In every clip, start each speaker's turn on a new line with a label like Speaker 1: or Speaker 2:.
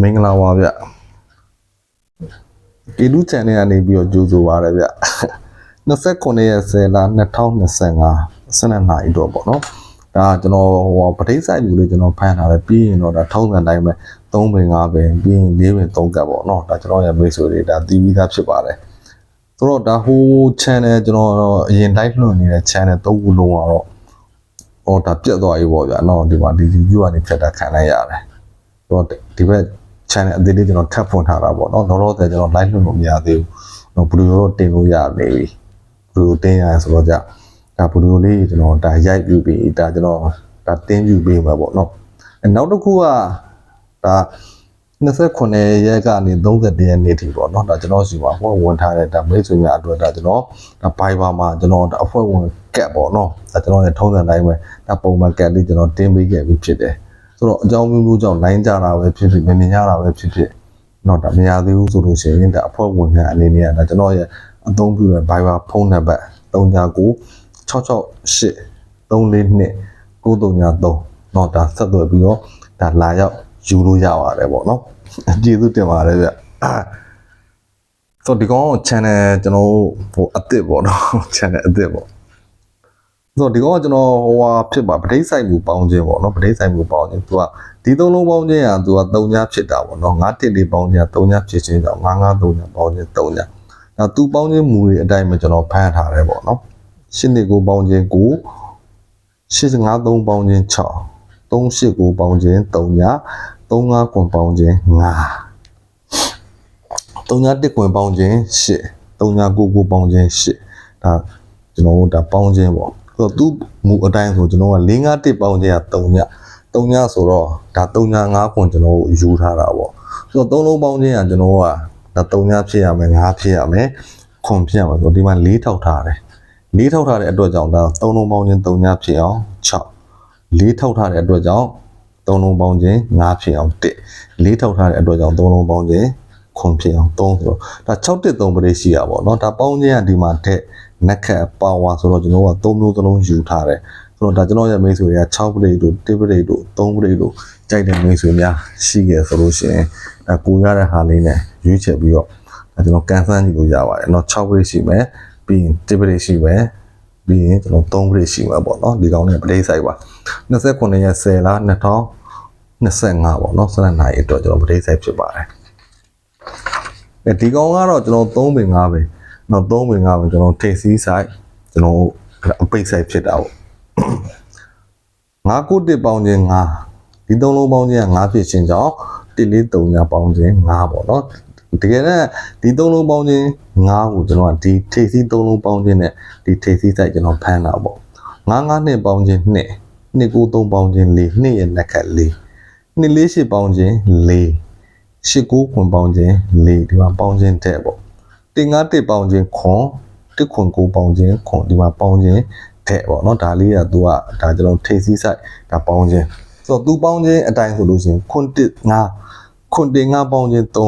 Speaker 1: မင်္ဂလာပါဗျကေတူး channel ကနေပြီးတော့ကြိုးဆိုပါရဗျ29ရက်10လ2025 12နာရီတော့ပေါ့နော်ဒါကျွန်တော်ပဋိစိုက်လူလေးကျွန်တော်ဖမ်းထားတယ်ပြီးရင်တော့ဒါထုံးစံတိုင်းပဲ3ပင်5ပင်ပြီးရင်4ပင်3ကပ်ပေါ့နော်ဒါကျွန်တော်ရဲ့မိတ်ဆွေတွေဒါတီးပြီးသားဖြစ်ပါတယ်ဆိုတော့ဒါဟို channel ကျွန်တော်အရင် live လွှင့်နေတဲ့ channel 3ခုလုံးကတော့ဟောဒါပြတ်သွားပြီပေါ့ဗျာနော်ဒီမှာဒီ view ကနေဖြတ်တာခံလိုက်ရတယ်ဆိုတော့ဒီဘက် channel အသေးလေးကျွန်တော်ထပ်ဖွင့်ထားတာပေါ့နော်တော့ကျွန်တော် live လွှင့်လို့မရသေးဘူးနော်ဗီဒီယိုတော့တင်လို့ရနေပြီဗီဒီယိုတင်ရတယ်ဆိုတော့ကြာဒါဗီဒီယိုလေးကျွန်တော်ဒါရိုက်ပြပြီးဒါကျွန်တော်ဒါတင်ပြပေးမှာပေါ့နော်နောက်တစ်ခုကဒါ29ရက်ကနေ31ရက်နေ့ထိပေါ့နော်ဒါကျွန်တော်စီမှာအဖွဲ့ဝင်ထားတဲ့ဒါမိတ်ဆွေများအတွက်ဒါကျွန်တော်ဒါ Viber မှာကျွန်တော်ဒါအဖွဲ့ဝင်ကတ်ပေါ့နော်ဒါကျွန်တော်ရဲ့ထုံးစံတိုင်းပဲဒါပုံမှန်ကတ်လေးကျွန်တော်တင်ပေးခဲ့ပြီးဖြစ်တယ်ဆိုတော့အကြောင်းမျိုးမျိုးကြောင့် line ကြတာပဲဖြစ်ဖြစ်မမြင်ရတာပဲဖြစ်ဖြစ်တော့ဒါမရသေးဘူးဆိုလို့ရှိရင်ဒါအဖွဲ့ဝင်များအနေနဲ့ဒါကျွန်တော်ရဲ့အသုံးပြုတဲ့ Viber ဖုန်းနံပါတ်39 668 342 933တော့ဒါဆက်သွယ်ပြီးတော့ဒါလာရောက်ယူလို့ရပါတယ်ပေါ့နော်ကျေးဇူးတင်ပါတယ်ဗျဆိုဒီကောင် channel ကျွန်တော်ဟိုအစ်စ်ပေါ့နော် channel အစ်စ်ပေါ့ဆိုဒီကောင်ကကျွန်တော်ဟိုဟာဖြစ်ပါပဋိစိုက်မှုပေါင်းခြင်းပေါ့နော်ပဋိစိုက်မှုပေါင်းခြင်းသူကဒီသုံးလုံးပေါင်းခြင်းကသူက3ညဖြစ်တာပေါ့နော်9 1 4ပေါင်းခြင်းက3ညဖြစ်ခြင်းကြောင့်9 9 3ညပေါင်းခြင်း3ညဒါသူပေါင်းခြင်းမူတွေအတိုင်းပဲကျွန်တော်ဖမ်းထားတယ်ပေါ့နော်8 2 9ပေါင်းခြင်း9 8 5 3ပေါင်းခြင်း6 3 8 9ပေါင်းခြင်း3ည3 5 9ပေါင်းခြင်း5 3ည1 9ပေါင်းခြင်း8 3ည9 9ပေါင်းခြင်း8ဒါကျွန်တော်တို့ဒါပေါင်းခြင်းပေါ့ဆိုတော့သူ့မူအတိုင်းဆိုကျွန်တော်က4 5 1ပေါင်းခြင်းက3ည3ညဆိုတော့ဒါ3ည5ခွန်ကျွန်တော်ယူထားတာပေါ့ဆိုတော့3လုံးပေါင်းခြင်းကကျွန်တော်ကဒါ3ညဖြစ်ရမယ်5ဖြစ်ရမယ်ခွန်ဖြစ်ရမယ်ဆိုတော့ဒီမှာ4ထောက်ထားတယ်4ထောက်ထားတဲ့အတွက်ကြောင့်ဒါ3လုံးပေါင်းခြင်း3ညဖြစ်အောင်6 4ထောက်ထားတဲ့အတွက်ကြောင့်3လုံးပေါင်းခြင်း5ဖြစ်အောင်1 4ထောက်ထားတဲ့အတွက်ကြောင့်3လုံးပေါင်းခြင်းခွန်ဖြစ်အောင်3ဆိုတော့ဒါ6 1 3ပရိရှိရပါတော့เนาะဒါပေါင်းခြင်းကဒီမှာတဲ့နက်ခတ်ပါဝါဆိုတော့ကျွန်တော်က3မျိုးစလုံးယူထားတယ်ဆိုတော့ဒါကျွန်တော်ရဲ့မိတ်ဆွေတွေက6ပရိတို့1ပရိတို့3ပရိတို့ကြိုက်တဲ့မိတ်ဆွေများရှိခဲ့ဆိုလို့ရှိရင်ကိုရတဲ့ဟာလေးနဲ့ရွေးချယ်ပြီးတော့ကျွန်တော်ကန်ဆန်းကြည့်လို့ရပါတယ်เนาะ6ပရိရှိမယ်ပြီးရင်1ပရိရှိမယ်ပြီးရင်ကျွန်တော်3ပရိရှိမှာပေါ့เนาะဒီကောင်နဲ့ပရိဆိုင်ပါ29ရက်10လ2025ပေါ့เนาะ12နာရီအတွက်ကျွန်တော်ပရိဆိုင်ဖြစ်ပါတယ်ဒီကောင်ကတော့ကျွန်တော်3ပင်5ပင်နောက်3ပင်5ပင်ကျွန်တော်ထိပ်စီးဆိုင်ကျွန်တော်အပိတ်ဆိုင်ဖြစ်တာပေါ့9 9 1ပေါင်းခြင်း5ဒီ3လုံးပေါင်းခြင်းက5ဖြစ်ခြင်းကြောင့်1 4 3ညပေါင်းခြင်း5ပေါ့เนาะတကယ်တော့ဒီ3လုံးပေါင်းခြင်း5ကိုကျွန်တော်ကဒီထိပ်စီး3လုံးပေါင်းခြင်းနဲ့ဒီထိပ်စီးဆိုင်ကျွန်တော်ဖမ်းတာပေါ့9 9 2ပေါင်းခြင်း2 2 9 3ပေါင်းခြင်း4 2ရဲ့လက်ခတ်4 2 4 8ပေါင်းခြင်း4 8 9ခွန်ပေါင်းခြင်း4ဒီမှာပေါင်းခြင်းတဲ့ပေါ့တင်9 1ပေါင်းခြင်းခွန်1ခွန်9ပေါင်းခြင်းခွန်ဒီမှာပေါင်းခြင်းတဲ့ပေါ့เนาะဒါလေးကသူကဒါကျွန်တော်ထိပ်စီးဆိုင်ဒါပေါင်းခြင်းဆိုတော့သူပေါင်းခြင်းအတိုင်းဆိုလို့ရှိရင်ခွန်1 5ခွန်1 5ပေါင်းခြင်း3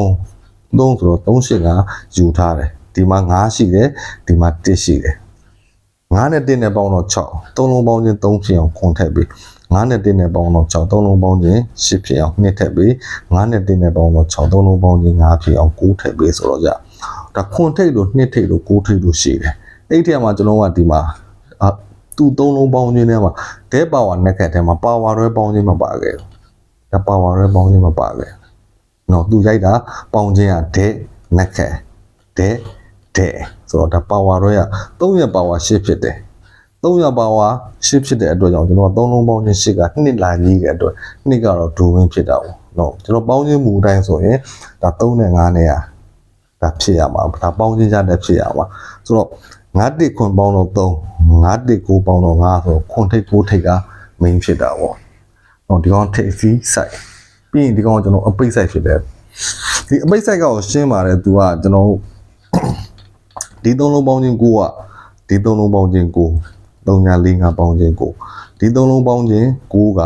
Speaker 1: 3ဆိုတော့3 8 5ယူထားတယ်ဒီမှာ5ရှိတယ်ဒီမှာ1ရှိတယ်9နဲ့1နဲ့ပေါင်းတော့6 3လုံးပေါင်းခြင်း3ဖြစ်အောင်ခွန်ထည့်ပြီး9နဲ့1နဲ့ပေါင်းတော့6 3လုံးပေါင်းခြင်း10ဖြစ်အောင်2ထည့်ပြီး9နဲ့1နဲ့ပေါင်းတော့6 3လုံးပေါင်းခြင်း5ဖြစ်အောင်9ထည့်ပြီးဆိုတော့ကြာဒါခွန်ထိပ်လို့2ထိပ်လို့9ထိပ်လို့ရှိတယ်အဲ့ဒီထဲမှာကျွန်တော်ကဒီမှာသူ့3လုံးပေါင်းခြင်းထဲမှာဒဲပါဝါနက်ခတ်ထဲမှာပါဝါရဲပေါင်းခြင်းမပါခဲ့ဘူးဒါပါဝါရဲပေါင်းခြင်းမပါခဲ့နော်သူရိုက်တာပေါင်းခြင်းကဒဲနက်ခတ်ဒဲဆိုတော့ဒါပါဝါရဲက3ရက်ပါဝါ10ဖြစ်တယ်3ရက်ပါဝါ10ဖြစ်တဲ့အတွက်ကြောင့်ကျွန်တော်က3လုံးပေါင်းခြင်း10က2လာကြီးတဲ့အတွက်2ကတော့ဒူဝင်းဖြစ်တာပေါ့နော်ကျွန်တော်ပေါင်းခြင်းမူအတိုင်းဆိုရင်ဒါ3နဲ့5နဲ့ဒါဖြစ်ရမှာဒါပေါင်းခြင်းရတဲ့ဖြစ်ရမှာဆိုတော့9 1ခွန်ပေါင်းတော့3 9 1 9ပေါင်းတော့5ဆိုတော့ခွန်ထိပ်9ထိပ်က main ဖြစ်တာပေါ့နော်ဒီကောင်ထိပ်စီးဆိုင်ပြီးရင်ဒီကောင်ကျွန်တော်အပိတ်ဆိုင်ဖြစ်တယ်ဒီအပိတ်ဆိုင်ကောရှင်းပါတယ်သူကကျွန်တော်ဒီ3လုံးပေါင်းခြင်း9ကဒီ3လုံးပေါင်းခြင်း9 3ည4 5ပေါင်းခြင်း9ဒီ3လုံးပေါင်းခြင်း9က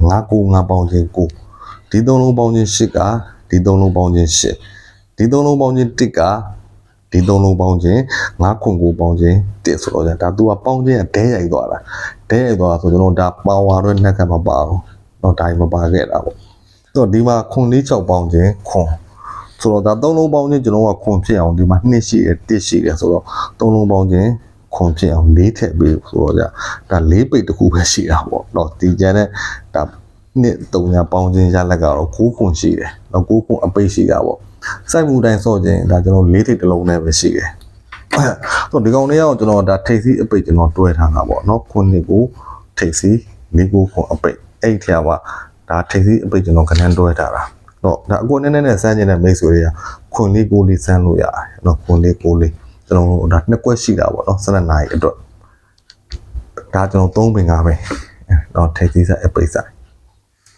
Speaker 1: 9 9 5ပေါင်းခြင်း9ဒီ3လုံးပေါင်းခြင်း10ကဒီ3လုံးပေါင်းခြင်း10ဒီ3လုံးပေါင်းခြင်း1ကဒီ3လုံးပေါင်းခြင်း9ခွန်9ပေါင်းခြင်း1ဆိုတော့ဒါသူကပေါင်းခြင်းကဒဲရိုက်သွားတာဆိုကျွန်တော်ဒါပါဝါတော့နှက်ကမပါဘူးတော့ဒါမပါခဲ့တာပေါ့ တော့ဒီမှာခွန်လေး6ပေါင်းခြင်းခွန်ဆိုတော့ဒါ3လုံးပေါင်းခြင်းကျွန်တော်ကခွန်ဖြစ်အောင်ဒီမှာ2ရှိတယ်1ရှိတယ်ဆိုတော့3လုံးပေါင်းခြင်းခွန်ဖြစ်အောင်4ထည့်ပေးဆိုတော့ဒါ4ပိတ်တစ်ခုပဲရှိတာပေါ့เนาะဒီကျန်တဲ့ဒါနှစ်3ညပေါင်းခြင်းရလက်ကတော့9ခွန်ရှိတယ်เนาะ9ခွန်အပိတ်ရှိတာပေါ့စိုက်မှုတိုင်းစော့ခြင်းဒါကျွန်တော်4ထိပ်တစ်လုံးနဲ့ပဲရှိတယ်ဆိုတော့ဒီကောင်လေးကတော့ကျွန်တော်ဒါထိပ်စီးအပိတ်ကျွန်တော်တွဲထားတာပေါ့เนาะခွန်နှစ်ကိုထိပ်စီး4ခွန်အပိတ်အဲ့ထက်ပါဒါထိပ်စီးအပိတ်ကျွန်တော်ခဏတွဲထားတာတော့ဒါအကိုနည်းနည်းနဲ့စမ်းကျင်တဲ့မိတ်ဆွေတွေကခွန်လေးကိုလေးစမ်းလို့ရတယ်เนาะခွန်လေးကိုလေးကျွန်တော်ဒါနှစ်ကွက်ရှိတာပေါ့เนาะ12နာရီအတွက်ဒါကျွန်တော်3ပင်5ပင်เนาะထိပ်စီးဆက်အပိတ်ဆိုင်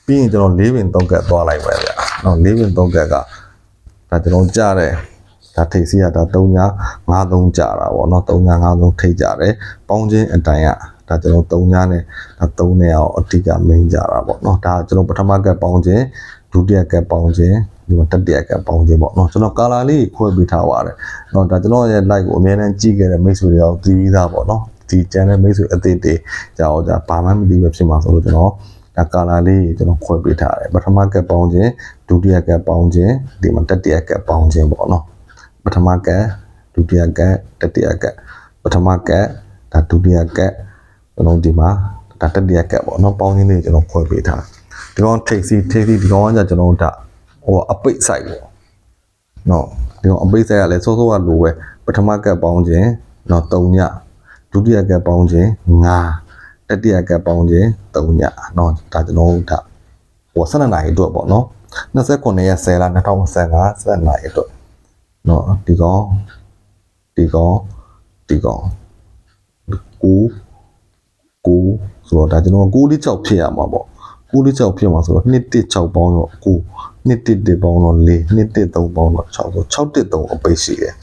Speaker 1: ပြီးရင်ကျွန်တော်4ပင်3ကတ်သွားလိုက်ပဲဗျာเนาะ4ပင်3ကတ်ကဒါကျွန်တော်ကြားတယ်ဒါထိပ်စီးကဒါ3ည5-3ကြာတာပေါ့เนาะ3ည5-3ထိပ်ကြတယ်ပေါင်းခြင်းအတိုင်းကဒါကျွန်တော်3ညနဲ့ဒါ3နဲ့အောင်အတိကမင်းကြတာပေါ့เนาะဒါကျွန်တော်ပထမကတ်ပေါင်းခြင်းဒုတိယကတ်ပေါင်းခြင်းဒီမှာတတိယကတ်ပေါင်းခြင်းပေါ့เนาะကျွန်တော်ကာလာလေးခွဲပေးထားပါတယ်เนาะဒါကျွန်တော်ရဲ့ like ကိုအများနဲ့ကြည့်ခဲ့တဲ့မိတ်ဆွေတွေအောင်သိပြီးသားပေါ့เนาะဒီ channel မိတ်ဆွေအသေးသေးကြာတော့ဒါဘာမှမသိပဲဖြစ်မှာဆိုလို့ကျွန်တော်ဒါကာလာလေးကျွန်တော်ခွဲပေးထားတယ်ပထမကတ်ပေါင်းခြင်းဒုတိယကတ်ပေါင်းခြင်းဒီမှာတတိယကတ်ပေါင်းခြင်းပေါ့เนาะပထမကတ်ဒုတိယကတ်တတိယကတ်ပထမကတ်ဒါဒုတိယကတ်ကျွန်တော်ဒီမှာဒါတတိယကတ်ပေါ့เนาะပေါင်းခြင်းလေးကျွန်တော်ခွဲပေးထားဒီကောင်ထိပ်စီဒီကောင်ကကျွန်တော်ဒါဟိုအပိတ်ဆိုင်ပေါ့เนาะဒီကောင်အပိတ်ဆိုင်ကလည်းစိုးစိုးကလိုပဲပထမကတ်ပေါင်းခြင်းเนาะ3ညဒုတိယကတ်ပေါင်းခြင်း5တတိယကတ်ပေါင်းခြင်း3ညเนาะဒါကျွန်တော်ဒါဟို12နာရီအတွက်ပေါ့เนาะ29ရက်10လ2025 12နာရီအတွက်เนาะဒီကောင်9ဆိုတော့ဒါကျွန်တော်9လေး6ဖြစ်ရမှာပေါ့9လေး6ဖြစ်မှာဆိုတော့2 1 6ပေါင်းတော့9 2 1 1ပေါင်းတော့4 2 1 3ပေါင်းတော့6ဆို6 1 3အပိတ်ရှိတယ်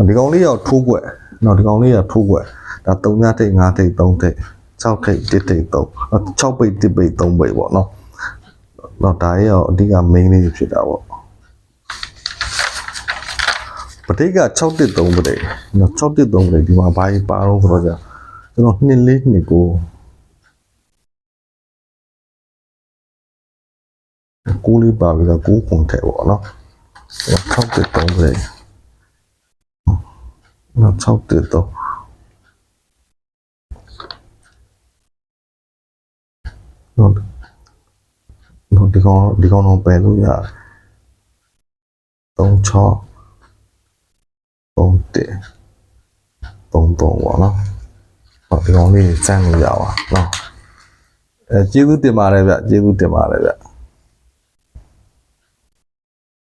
Speaker 1: ဒီကောင်လေးရောက်ထိုးွက်နော်ဒီကောင်လေးကထိုးွက်ဒါ3ညထိပ်5ထိပ်3ထိပ်6ထိပ်1ထိပ်3 6ပိတ်1ပိတ်3ပိတ်ပေါ့နော်တော့ဒါရောအဓိက main လေးဖြစ်တာပေါ့ပဋိက6 1 3ပဋိနော်6 1 3ပဋိဒီမှာဘာကြီးပါတော့ဆိုတော့ကျွန်တော်2 4 2 9ကိုလေးပါပြီးတော့9ခွန်ထဲပေါ့နော်6 1 3ပဲနော်6 1 3နော်ဒီကောင်တော့ပယ်လို့ရ3 6 3 1 3 3ပေါ့နော်ဟောဒီကောင်လေးစမ်းလို့ရပါနော်ကျေးဇူးတင်ပါတယ်ဗျကျေးဇူးတင်ပါတယ်ဗျ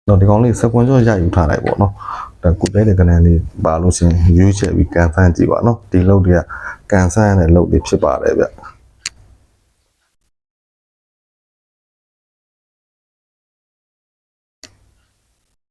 Speaker 1: တော့ဒီကောင်လေးစကွန်ကြောရယူထားလိုက်ပေါ့နော်ဒါကုတဲတဲ့ကနန်းလေးပါလို့ရှင်ရွေးချယ်ပြီးကန်ဆန်းကြည့်ပါနော်ဒီလုပ်တွေကကန်ဆန်းရတဲ့လုပ်တွေဖြစ်ပါတယ်ဗျ